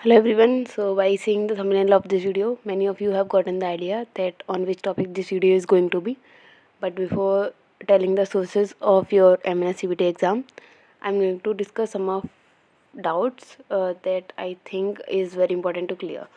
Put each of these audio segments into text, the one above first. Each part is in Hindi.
Hello everyone. So by seeing the thumbnail of this video, many of you have gotten the idea that on which topic this video is going to be. But before telling the sources of your MNS CBT exam, I'm going to discuss some of doubts that I think is very important to clear.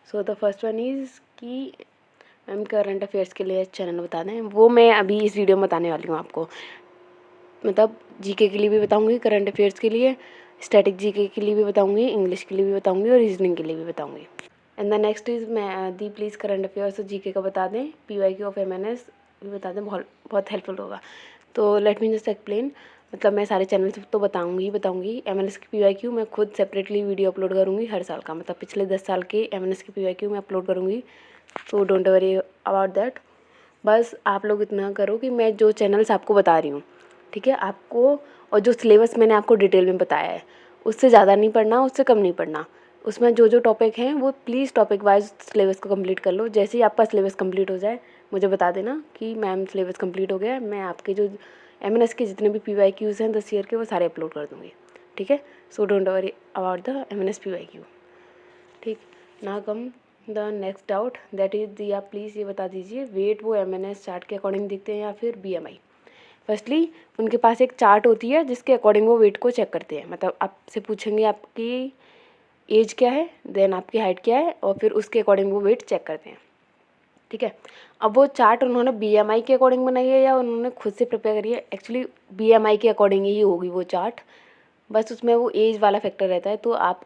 So the first one is कि मैम करंट अफेयर्स के लिए चैनल बता दें, वो मैं अभी इस वीडियो में बताने वाली हूँ आपको। मतलब जीके के लिए भी बताऊँगी, करंट अफेयर्स के लिए, स्टैटिक जीके के लिए भी बताऊँगी, इंग्लिश के लिए भी बताऊँगी और रीजनिंग के लिए भी बताऊँगी। एंड द नेक्स्ट इज़ मैं दी प्लीज़ करंट अफेयर्स और जीके का बता दें, PYQ ऑफ MNS भी बता दें, बहुत हेल्पफुल होगा। तो लेट मी जस्ट एक्सप्लेन। मतलब मैं सारे चैनल्स तो बताऊँगी। MNS की PYQ मैं खुद सेपरेटली वीडियो अपलोड करूँगी हर साल का, मतलब पिछले 10 साल के MNS की PYQ मैं अपलोड करूँगी, तो डोंट वरी अबाउट दैट। बस आप लोग इतना करो कि मैं जो चैनल्स आपको बता रही हूँ, ठीक है, आपको, और जो सिलेबस मैंने आपको डिटेल में बताया है, उससे ज़्यादा नहीं पढ़ना, उससे कम नहीं पढ़ना। उसमें जो जो टॉपिक हैं वो प्लीज़ टॉपिक वाइज सिलेबस को कंप्लीट कर लो। जैसे ही आपका सिलेबस कंप्लीट हो जाए मुझे बता देना कि मैम सिलेबस कंप्लीट हो गया है, मैं आपके जो MNS के जितने भी PYQs हैं 10 ईयर के वो सारे अपलोड कर दूँगी, ठीक है। So don't worry about the MNS PYQ, ठीक। ना come the next doubt that is the, आप प्लीज़ ये बता दीजिए वेट वो MNS चार्ट के अकॉर्डिंग दिखते हैं या फिर BMI। फर्स्टली उनके पास एक चार्ट होती है जिसके अकॉर्डिंग वो वेट को चेक करते हैं। मतलब आपसे पूछेंगे आपकी एज क्या है, देन आपकी हाइट क्या है, और फिर उसके अकॉर्डिंग वो वेट चेक करते हैं, ठीक है। अब वो चार्ट उन्होंने BMI के अकॉर्डिंग बनाई है या उन्होंने खुद से प्रिपेयर करी है, एक्चुअली BMI के अकॉर्डिंग ही होगी वो चार्ट। बस उसमें वो एज वाला फैक्टर रहता है, तो आप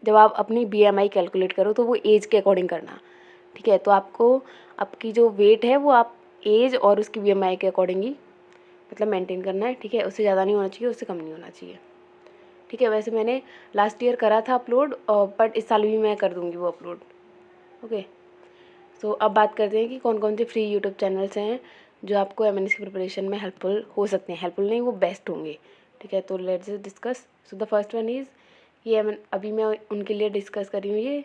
जब आप अपनी BMI कैलकुलेट करो तो वो एज के अकॉर्डिंग करना, ठीक है। तो आपको आपकी जो वेट है वो आप एज और उसकी BMI के अकॉर्डिंग ही मतलब मेंटेन करना है, ठीक है। उससे ज़्यादा नहीं होना चाहिए, उससे कम नहीं होना चाहिए, ठीक है। वैसे मैंने लास्ट ईयर करा था अपलोड, बट इस साल भी मैं कर दूँगी वो अपलोड, ओके। सो अब बात करते हैं कि कौन कौन से फ्री यूट्यूब चैनल्स हैं जो आपको MNS की प्रिपरेशन में हेल्पफुल हो सकते हैं। हेल्पफुल नहीं, वो बेस्ट होंगे, ठीक है। तो let's discuss. So the first one is ये अभी मैं उनके लिए डिस्कस कर रही हूँ, ये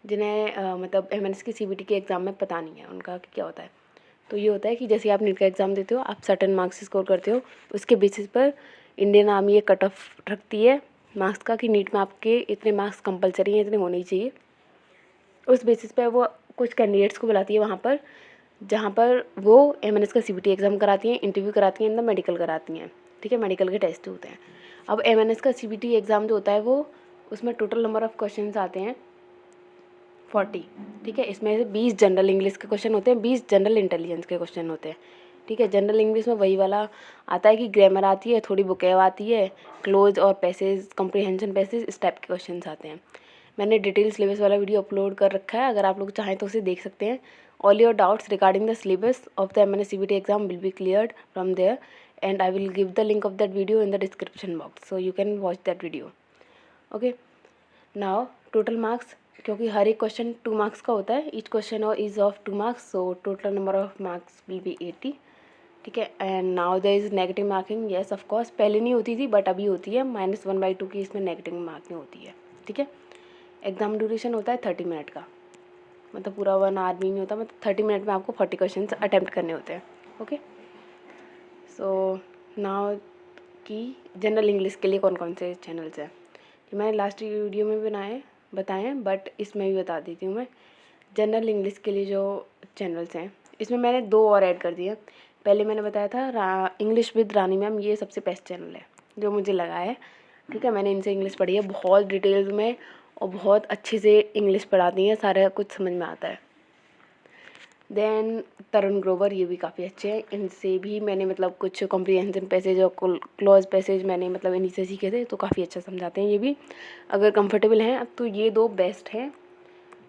जिन्हें मतलब MNS की CBT के एग्ज़ाम में पता नहीं है उनका कि क्या होता है। तो ये होता है कि जैसे आप नीट का एग्ज़ाम देते हो, आप सर्टेन मार्क्स स्कोर करते हो, उसके बेसिस पर इंडियन आर्मी एक कट ऑफ रखती है मार्क्स का कि नीट में आपके इतने मार्क्स कंपलसरी हैं, इतने होने ही चाहिए। उस बेसिस पर वो कुछ कैंडिडेट्स को बुलाती है वहाँ पर, जहाँ पर वो MNS का CBT एग्ज़ाम कराती हैं, इंटरव्यू कराती हैं, मेडिकल कराती हैं, ठीक है। मेडिकल के टेस्ट होते हैं। अब MNS का CBT एग्ज़ाम जो होता है वो, उसमें टोटल नंबर ऑफ़ क्वेश्चन आते हैं 40, ठीक है। इसमें से 20 जनरल इंग्लिश के क्वेश्चन होते हैं, 20 जनरल इंटेलिजेंस के क्वेश्चन होते हैं, ठीक है। जनरल इंग्लिश में वही वाला आता है कि ग्रामर आती है, थोड़ी बुकेव आती है, क्लोज और पैसेज, कॉम्प्रिहेंशन पैसेज, इस टाइप के क्वेश्चन आते हैं। मैंने डिटेल सिलेबस वाला वीडियो अपलोड कर रखा है, अगर आप लोग चाहें तो उसे देख सकते हैं। All your doubts regarding the syllabus of the MNS CBT exam will be cleared from there, and I will give the link of that video in the description box, so you can watch that video, okay. Now total marks, क्योंकि हर एक क्वेश्चन 2 मार्क्स का होता है, ईच क्वेश्चन और is of 2 marks, so total number of marks will be 80, ठीक है। And now there is negative marking, yes of course, पहले नहीं होती थी बट अभी होती है, -1/2 की इसमें नेगेटिव मार्किंग होती है, ठीक है। एग्जाम ड्यूरेशन होता है 30 मिनट का, मतलब पूरा 1 आवर भी नहीं होता, मतलब 30 मिनट में आपको 40 क्वेश्चन अटैम्प्ट करने होते हैं, ओके। सो नाउ कि जनरल इंग्लिश के लिए कौन कौन से चैनल्स हैं, कि मैंने लास्ट वीडियो में बताए हैं, बट इसमें भी बता देती हूँ मैं। जनरल इंग्लिश के लिए जो चैनल्स हैं, इसमें मैंने 2 और ऐड कर दिए। पहले मैंने बताया था इंग्लिश विद रानी मैम, ये सबसे बेस्ट चैनल है जो मुझे लगा है, ठीक है। मैंने इनसे इंग्लिश पढ़ी है बहुत डिटेल्स में, और बहुत अच्छे से इंग्लिश पढ़ाती हैं, सारा कुछ समझ में आता है। देन तरुण ग्रोवर, ये भी काफ़ी अच्छे हैं, इनसे भी मैंने मतलब कुछ कॉम्प्रिहेंशन पैसेज और क्लॉज पैसेज मैंने मतलब इन्हीं से सीखे थे, तो काफ़ी अच्छा समझाते हैं ये भी। अगर कंफर्टेबल हैं तो ये 2 बेस्ट हैं,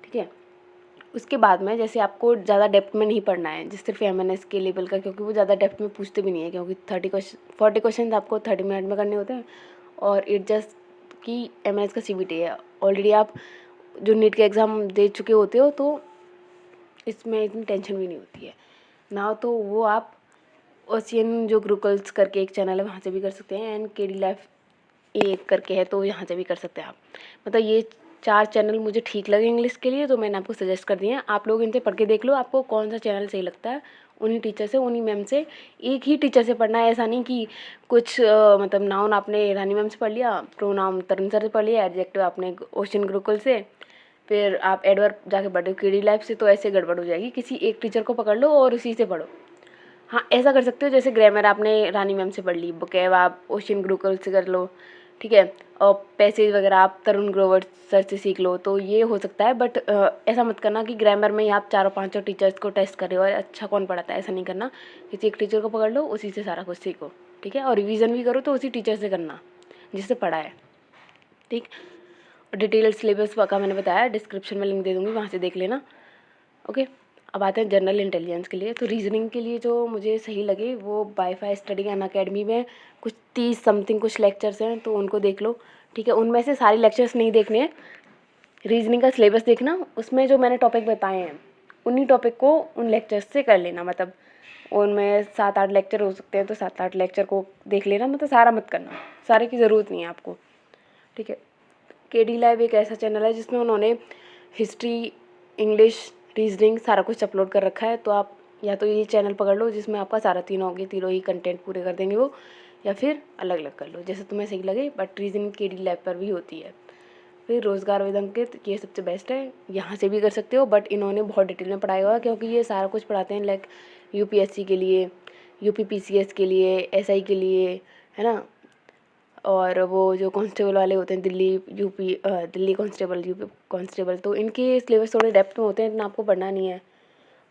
ठीक है। उसके बाद में जैसे आपको ज़्यादा डेप्थ में नहीं पढ़ना है, जिस सिर्फ MNS के लेवल का, क्योंकि वो ज़्यादा डेप्थ में पूछते भी नहीं है, क्योंकि 40 क्वेश्चन आपको 30 मिनट में करने होते हैं, और इट जस्ट कि MNS का CBT है, ऑलरेडी आप जो नीट के एग्ज़ाम दे चुके होते हो, तो इसमें इतनी टेंशन भी नहीं होती है ना। तो वो आप ओशियन जो गुरुकुल्स करके एक चैनल है वहाँ से भी कर सकते हैं, एंड KD लाइफ एक करके है, तो यहाँ से भी कर सकते हैं आप। मतलब ये 4 चैनल मुझे ठीक लगे इंग्लिश के लिए, तो मैंने आपको सजेस्ट कर दिए हैं। आप लोग इनसे पढ़ के देख लो, आपको कौन सा चैनल सही लगता है, उन्हीं टीचर से, उन्हीं मैम से, एक ही टीचर से पढ़ना है। ऐसा नहीं कि कुछ मतलब नाउन आपने रानी मैम से पढ़ लिया, प्रोनाउन तरुण सर से पढ़ लिया, एडजेक्टिव आपने ओशन गुरुकुल से, फिर आप एडवर्ब जाके पढ़ रहे हो केडी लाइफ से, तो ऐसे गड़बड़ हो जाएगी। किसी एक टीचर को पकड़ लो और उसी से पढ़ो। हाँ, ऐसा कर सकते हो जैसे ग्रामर आपने रानी मैम से पढ़ ली, वोकैब आप ओशन गुरुकुल से कर लो, ठीक है, और पैसेज वगैरह आप तरुण ग्रोवर सर से सीख लो, तो ये हो सकता है। बट ऐसा मत करना कि ग्रामर में ही आप चारों पांचों टीचर्स को टेस्ट कर रहे हो और अच्छा कौन पढ़ाता है, ऐसा नहीं करना। किसी एक टीचर को पकड़ लो, उसी से सारा कुछ सीखो, ठीक है। और रिवीजन भी करो तो उसी टीचर से करना जिससे पढ़ा है, ठीक। और डिटेल्ड सिलेबस का मैंने बताया, डिस्क्रिप्शन में लिंक दे दूँगी, वहाँ से देख लेना, ओके। अब आते हैं जनरल इंटेलिजेंस के लिए। तो रीजनिंग के लिए जो मुझे सही लगे वो वाईफाई स्टडी अनअकैडमी में कुछ 30 समथिंग कुछ लेक्चर्स हैं, तो उनको देख लो, ठीक है। उनमें से सारे लेक्चर्स नहीं देखने हैं, रीजनिंग का सिलेबस देखना, उसमें जो मैंने टॉपिक बताए हैं उन्हीं टॉपिक को उन लेक्चर्स से कर लेना। मतलब उनमें 7-8 लेक्चर हो सकते हैं, तो 7-8 लेक्चर को देख लेना, मतलब सारा मत करना, सारे की ज़रूरत नहीं है आपको, ठीक है। केडी लाइव एक ऐसा चैनल है जिसमें उन्होंने हिस्ट्री, इंग्लिश, रीजनिंग सारा कुछ अपलोड कर रखा है। तो आप या तो ये चैनल पकड़ लो जिसमें आपका सारा तीनों ही कंटेंट पूरे कर देंगे वो, या फिर अलग अलग कर लो जैसे तुम्हें सही लगे। बट रीजनिंग केडी लाइव पर भी होती है। फिर रोज़गार वेदांकित, ये सबसे बेस्ट है, यहाँ से भी कर सकते हो, बट इन्होंने बहुत डिटेल में पढ़ाया हुआ है क्योंकि ये सारा कुछ पढ़ाते हैं। लाइक यूपीएससी के लिए, यूपीपीसीएस के लिए, एसआई के लिए, है ना। और वो जो कांस्टेबल वाले होते हैं, दिल्ली कांस्टेबल, यूपी कांस्टेबल, तो इनके सिलेबस थोड़े डेप्थ में होते हैं, इतना आपको पढ़ना नहीं है।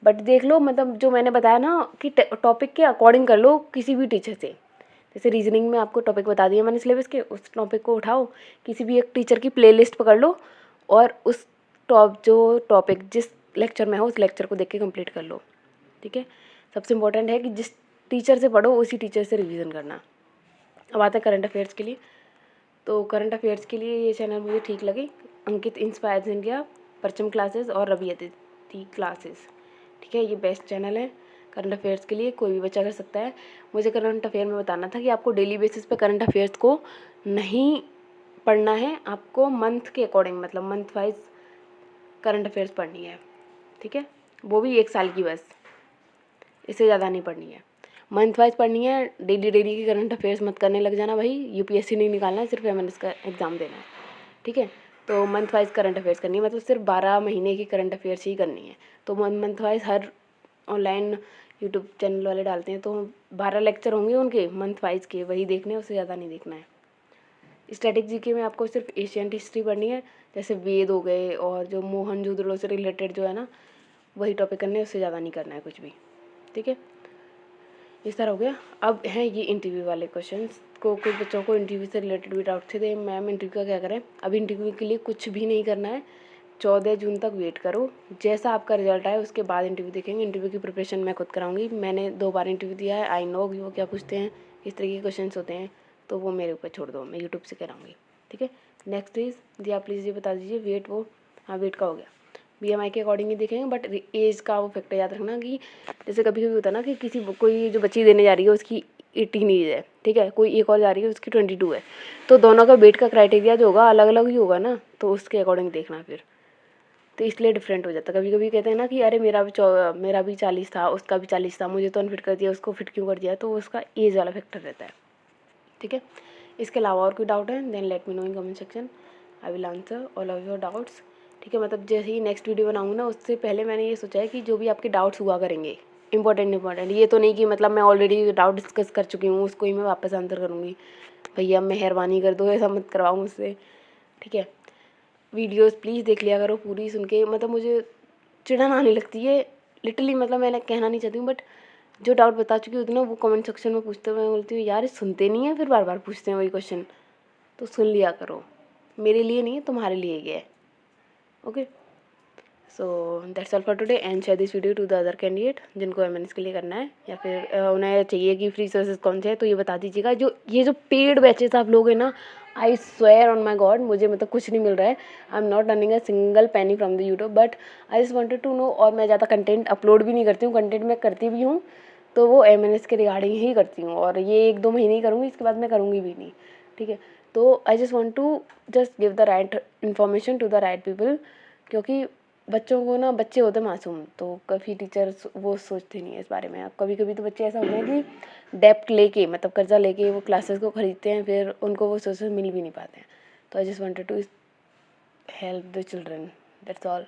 बट देख लो, मतलब जो मैंने बताया ना कि टॉपिक के अकॉर्डिंग कर लो किसी भी टीचर से। जैसे रीजनिंग में आपको टॉपिक बता दिया मैंने सिलेबस के, उस टॉपिक को उठाओ, किसी भी एक टीचर की प्लेलिस्ट पकड़ लो और उस जो टॉपिक जिस लेक्चर में हो उस लेक्चर को देख के कंप्लीट कर लो, ठीक है। सबसे इम्पोर्टेंट है कि जिस टीचर से पढ़ो उसी टीचर से रिवीजन करना। अब आते हैं करंट अफेयर्स के लिए। तो करंट अफेयर्स के लिए ये चैनल मुझे ठीक लगे, अंकित इंस्पायर्स इंडिया, परचम क्लासेस और रवि अदिति क्लासेस, ठीक है। ये बेस्ट चैनल है करंट अफेयर्स के लिए, कोई भी बच्चा कर सकता है। मुझे करंट अफेयर में बताना था कि आपको डेली बेसिस पे करंट अफेयर्स को नहीं पढ़ना है, आपको मंथ के अकॉर्डिंग, मतलब मंथ वाइज करंट अफेयर्स पढ़नी है, ठीक है। वो भी 1 साल की बस, इससे ज़्यादा नहीं पढ़नी है, मंथ वाइज पढ़नी है। डेली डेली की करंट अफेयर्स मत करने लग जाना भाई, यूपीएससी नहीं निकालना है, सिर्फ एमएनएस का एग्ज़ाम देना है, ठीक है। तो मंथ वाइज करंट अफेयर्स करनी है, मतलब सिर्फ 12 महीने की करंट अफेयर्स ही करनी है। तो मंथ वाइज हर ऑनलाइन यूट्यूब चैनल वाले डालते हैं, तो 12 लेक्चर होंगे उनके मंथ वाइज के, वही देखने हैं, उससे ज़्यादा नहीं देखना है। स्टैटिक जीके में आपको सिर्फ एशियन हिस्ट्री पढ़नी है, जैसे वेद हो गए और जो मोहनजोदड़ो से रिलेटेड जो है ना, वही टॉपिक करने हैं, उससे ज़्यादा नहीं करना है कुछ भी, ठीक है। इस तरह हो गया। अब हैं ये इंटरव्यू वाले क्वेश्चंस, को कुछ बच्चों को इंटरव्यू से रिलेटेड भी डाउट थे, मैम इंटरव्यू का क्या करें। अब इंटरव्यू के लिए कुछ भी नहीं करना है, 14 जून तक वेट करो, जैसा आपका रिजल्ट आए उसके बाद इंटरव्यू देखेंगे। इंटरव्यू की प्रिपरेशन मैं खुद कराऊंगी, मैंने 2 बार इंटरव्यू दिया है, आई नो कि वो क्या पूछते हैं, किस तरह के क्वेश्चन होते हैं, तो वो मेरे ऊपर छोड़ दो, मैं यूट्यूब से कराऊंगी, ठीक है। नेक्स्ट इज जी, आप प्लीज़ ये बता दीजिए वेट, वो हाँ वेट का हो गया, बीएमआई के अकॉर्डिंग ही देखेंगे। बट एज का वो फैक्टर याद रखना कि जैसे कभी कभी होता है ना कि कोई जो बच्ची देने जा रही है उसकी 18 एज है, ठीक है, कोई एक और जा रही है उसकी 22 है, तो दोनों का वेट का क्राइटेरिया जो होगा अलग अलग ही होगा ना, तो उसके अकॉर्डिंग देखना फिर, तो इसलिए डिफरेंट हो जाता है। कभी कभी कहते हैं ना कि अरे मेरा भी 40 था, उसका भी 40 था, मुझे तो अनफिट कर दिया, उसको फिट क्यों कर दिया, तो उसका एज वाला फैक्टर रहता है, ठीक है। इसके अलावा और कोई डाउट है then let me know in comment section, I will answer all of your doubts, ठीक है। मतलब जैसे ही नेक्स्ट वीडियो बनाऊंगी ना, उससे पहले मैंने ये सोचा है कि जो भी आपके डाउट्स हुआ करेंगे इंपॉर्टेंट, ये तो नहीं कि मतलब मैं ऑलरेडी डाउट डिस्कस कर चुकी हूँ उसको ही मैं वापस आंसर करूँगी, भैया मेहरबानी कर दो, ऐसा मत करवाओ मुझसे, ठीक है। वीडियोस प्लीज़ देख लिया करो पूरी, सुन के मतलब मुझे चिढ़न आने लगती है लिटरली, मतलब मैं कहना नहीं चाहती हूँ, बट जो डाउट बता चुकी होती है ना वो कमेंट सेक्शन में पूछते हुए मैं बोलती हूँ यार सुनते नहीं है, फिर बार बार पूछते हैं वही क्वेश्चन, तो सुन लिया करो, मेरे लिए नहीं तुम्हारे लिए ही है, okay. So that's all for today and share this video to the other candidate जिनको एमएनएस के लिए करना है, या फिर उन्हें चाहिए कि फ्री सर्विसेज कौन से है, तो ये बता दीजिएगा। जो पेड बैचेस आप लोग हैं ना, I swear on my god, मुझे मतलब कुछ नहीं मिल रहा है, I am not earning a single penny from the YouTube, but I just wanted to know. और मैं ज़्यादा कंटेंट अपलोड भी नहीं करती हूँ, कंटेंट मैं करती भी हूँ तो वो एमएनएस के रिगार्डिंग ही करती हूँ, और ये 1-2 महीने ही करूँगी, इसके बाद मैं करूँगी भी नहीं, ठीक है। तो I just want to just give the right information to the right people, क्योंकि बच्चों को ना, बच्चे होते मासूम, तो काफ़ी टीचर्स वो सोचते नहीं है इस बारे में। कभी कभी तो बच्चे ऐसा होते हैं कि डेप्ट लेके, मतलब कर्जा लेके वो क्लासेस को खरीदते हैं, फिर उनको वो सोर्सेज मिल भी नहीं पाते हैं। तो I just wanted to help the children, that's all.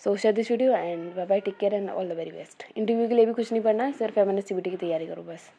So share this video and bye bye, take care and all the very best. Interview के लिए भी कुछ नहीं पढ़ना है, सिर्फ एमएनएस सीबीटी की तैयारी करो बस।